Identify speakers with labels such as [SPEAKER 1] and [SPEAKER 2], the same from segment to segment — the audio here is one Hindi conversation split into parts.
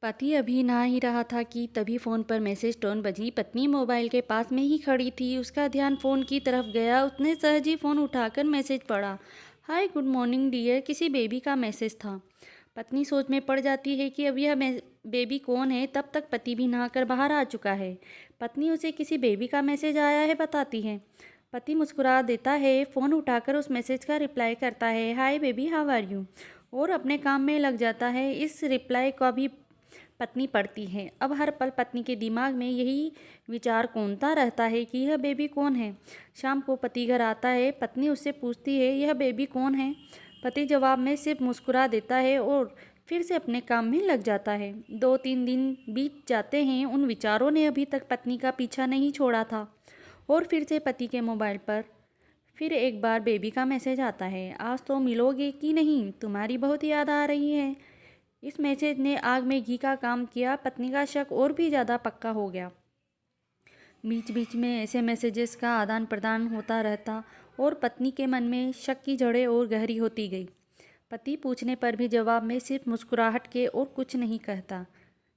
[SPEAKER 1] पति अभी नहा ही रहा था कि तभी फ़ोन पर मैसेज टोन बजी। पत्नी मोबाइल के पास में ही खड़ी थी। उसका ध्यान फ़ोन की तरफ गया। उसने सहज ही फ़ोन उठाकर मैसेज पढ़ा। हाय गुड मॉर्निंग डियर, किसी बेबी का मैसेज था। पत्नी सोच में पड़ जाती है कि अब यह बेबी कौन है। तब तक पति भी नहाकर बाहर आ चुका है। पत्नी उसे किसी बेबी का मैसेज आया है बताती है। पति मुस्कुरा देता है, फ़ोन उठाकर उस मैसेज का रिप्लाई करता है, hi baby how are you, और अपने काम में लग जाता है। इस रिप्लाई का भी पत्नी पढ़ती है। अब हर पल पत्नी के दिमाग में यही विचार घूमता रहता है कि यह बेबी कौन है। शाम को पति घर आता है। पत्नी उससे पूछती है, यह बेबी कौन है। पति जवाब में सिर्फ मुस्कुरा देता है और फिर से अपने काम में लग जाता है। 2-3 दिन बीत जाते हैं। उन विचारों ने अभी तक पत्नी का पीछा नहीं छोड़ा था और फिर से पति के मोबाइल पर फिर एक बार बेबी का मैसेज आता है, आज तो मिलोगे कि नहीं, तुम्हारी बहुत याद आ रही है। इस मैसेज ने आग में घी का काम किया। पत्नी का शक और भी ज़्यादा पक्का हो गया। बीच बीच में ऐसे मैसेजेस का आदान प्रदान होता रहता और पत्नी के मन में शक की जड़ें और गहरी होती गई। पति पूछने पर भी जवाब में सिर्फ मुस्कुराहट के और कुछ नहीं कहता।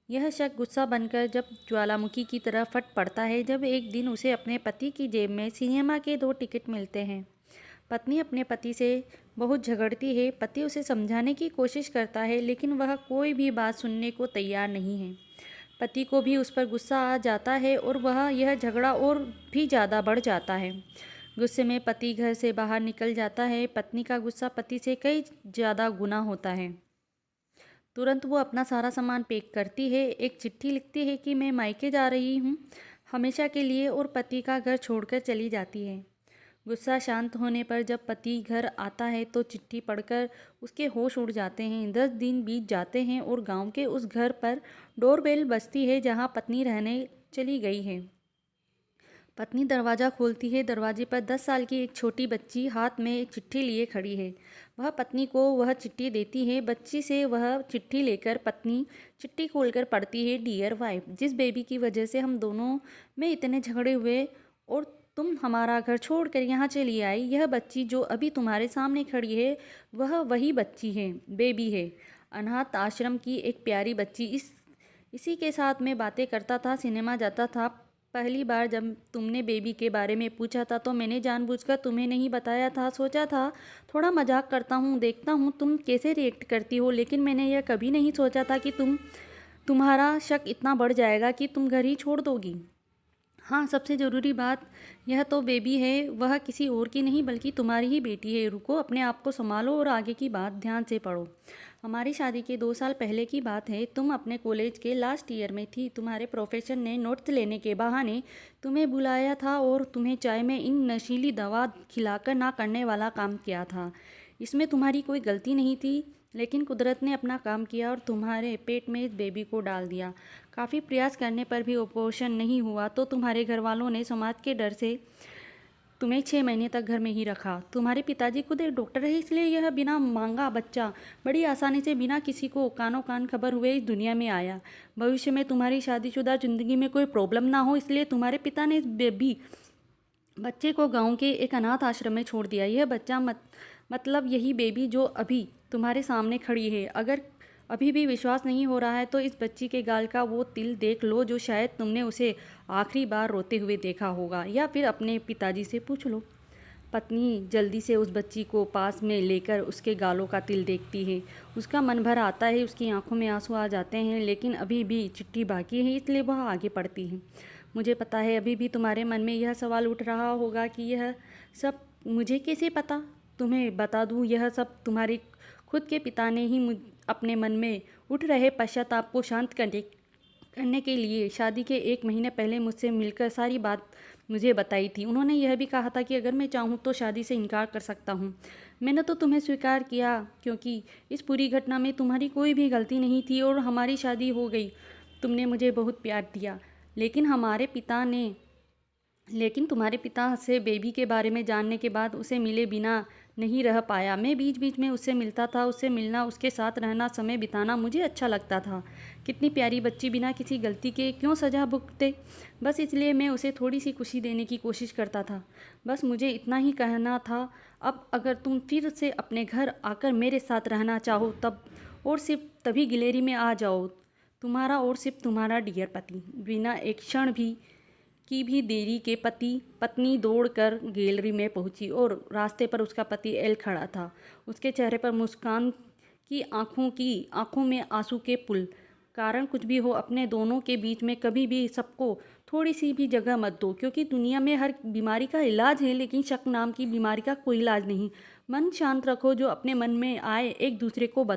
[SPEAKER 1] यह शक गुस्सा बनकर जब ज्वालामुखी की तरह फट पड़ता है जब एक दिन उसे अपने पति की जेब में सिनेमा के 2 टिकट मिलते हैं। पत्नी अपने पति से बहुत झगड़ती है। पति उसे समझाने की कोशिश करता है लेकिन वह कोई भी बात सुनने को तैयार नहीं है। पति को भी उस पर गुस्सा आ जाता है और वह यह झगड़ा और भी ज़्यादा बढ़ जाता है। गुस्से में पति घर से बाहर निकल जाता है। पत्नी का गुस्सा पति से कई ज़्यादा गुना होता है। तुरंत वो अपना सारा सामान पैक करती है, एक चिट्ठी लिखती है कि मैं मायके जा रही हूँ हमेशा के लिए, और पति का घर छोड़कर चली जाती है। गुस्सा शांत होने पर जब पति घर आता है तो चिट्ठी पढ़कर उसके होश उड़ जाते हैं। 10 दिन बीत जाते हैं और गांव के उस घर पर डोरबेल बजती है जहां पत्नी रहने चली गई है। पत्नी दरवाज़ा खोलती है। दरवाजे पर 10 साल की एक छोटी बच्ची हाथ में एक चिट्ठी लिए खड़ी है। वह पत्नी को वह चिट्ठी देती है। बच्ची से वह चिट्ठी लेकर पत्नी चिट्ठी खोलकर पढ़ती है, डियर वाइफ, जिस बेबी की वजह से हम दोनों में इतने झगड़े हुए और तुम हमारा घर छोड़कर यहाँ चली आई, यह बच्ची जो अभी तुम्हारे सामने खड़ी है वह वही बच्ची है, बेबी है, अनाथ आश्रम की एक प्यारी बच्ची। इसी के साथ मैं बातें करता था, सिनेमा जाता था। पहली बार जब तुमने बेबी के बारे में पूछा था तो मैंने जानबूझकर तुम्हें नहीं बताया था। सोचा था थोड़ा मजाक करता हूँ, देखता हूँ तुम कैसे रिएक्ट करती हो, लेकिन मैंने यह कभी नहीं सोचा था कि तुम्हारा शक इतना बढ़ जाएगा कि तुम घर ही छोड़ दोगी। हाँ, सबसे ज़रूरी बात, यह तो बेबी है, वह किसी और की नहीं बल्कि तुम्हारी ही बेटी है। रुको, अपने आप को संभालो और आगे की बात ध्यान से पढ़ो। हमारी शादी के 2 साल पहले की बात है। तुम अपने कॉलेज के लास्ट ईयर में थी। तुम्हारे प्रोफेसर ने नोट्स लेने के बहाने तुम्हें बुलाया था और तुम्हें चाय में इन नशीली दवा खिलाकर ना करने वाला काम किया था। इसमें तुम्हारी कोई गलती नहीं थी, लेकिन कुदरत ने अपना काम किया और तुम्हारे पेट में इस बेबी को डाल दिया। काफ़ी प्रयास करने पर भी अबॉर्शन नहीं हुआ तो तुम्हारे घर वालों ने समाज के डर से तुम्हें 6 महीने तक घर में ही रखा। तुम्हारे पिताजी खुद एक डॉक्टर है, इसलिए यह बिना मांगा बच्चा बड़ी आसानी से बिना किसी को कानो कान खबर हुए इस दुनिया में आया। भविष्य में तुम्हारी शादीशुदा ज़िंदगी में कोई प्रॉब्लम ना हो, इसलिए तुम्हारे पिता ने इस बेबी बच्चे को गांव के एक अनाथ आश्रम में छोड़ दिया। यह बच्चा मतलब यही बेबी जो अभी तुम्हारे सामने खड़ी है। अगर अभी भी विश्वास नहीं हो रहा है तो इस बच्ची के गाल का वो तिल देख लो जो शायद तुमने उसे आखिरी बार रोते हुए देखा होगा, या फिर अपने पिताजी से पूछ लो। पत्नी जल्दी से उस बच्ची को पास में लेकर उसके गालों का तिल देखती है। उसका मन भर आता है, उसकी आंखों में आंसू आ जाते हैं, लेकिन अभी भी चिट्ठी बाकी है, इसलिए वह आगे पढ़ती है। मुझे पता है अभी भी तुम्हारे मन में यह सवाल उठ रहा होगा कि यह सब मुझे कैसे पता। तुम्हें बता दूं, यह सब तुम्हारे खुद के पिता ने ही अपने मन में उठ रहे पश्चाताप को शांत करने के लिए शादी के 1 महीने पहले मुझसे मिलकर सारी बात मुझे बताई थी। उन्होंने यह भी कहा था कि अगर मैं चाहूँ तो शादी से इनकार कर सकता हूँ। मैंने तो तुम्हें स्वीकार किया क्योंकि इस पूरी घटना में तुम्हारी कोई भी गलती नहीं थी और हमारी शादी हो गई। तुमने मुझे बहुत प्यार दिया, लेकिन तुम्हारे पिता से बेबी के बारे में जानने के बाद उसे मिले बिना नहीं रह पाया। मैं बीच बीच में उससे मिलता था। उससे मिलना, उसके साथ रहना, समय बिताना मुझे अच्छा लगता था। कितनी प्यारी बच्ची बिना किसी गलती के क्यों सजा भुगते। बस इसलिए मैं उसे थोड़ी सी खुशी देने की कोशिश करता था। बस मुझे इतना ही कहना था। अब अगर तुम फिर से अपने घर आकर मेरे साथ रहना चाहो तब, और सिर्फ तभी गिलेरी में आ जाओ तुम्हारा और सिर्फ तुम्हारा डियर पति। बिना एक क्षण भी देरी के पत्नी दौड़कर गैलरी में पहुंची और रास्ते पर उसका पति एल खड़ा था। उसके चेहरे पर मुस्कान की आंखों में आंसू के पुल। कारण कुछ भी हो, अपने दोनों के बीच में कभी भी सबको थोड़ी सी भी जगह मत दो, क्योंकि दुनिया में हर बीमारी का इलाज है, लेकिन शक नाम की बीमारी का कोई इलाज नहीं। मन शांत रखो, जो अपने मन में आए एक दूसरे को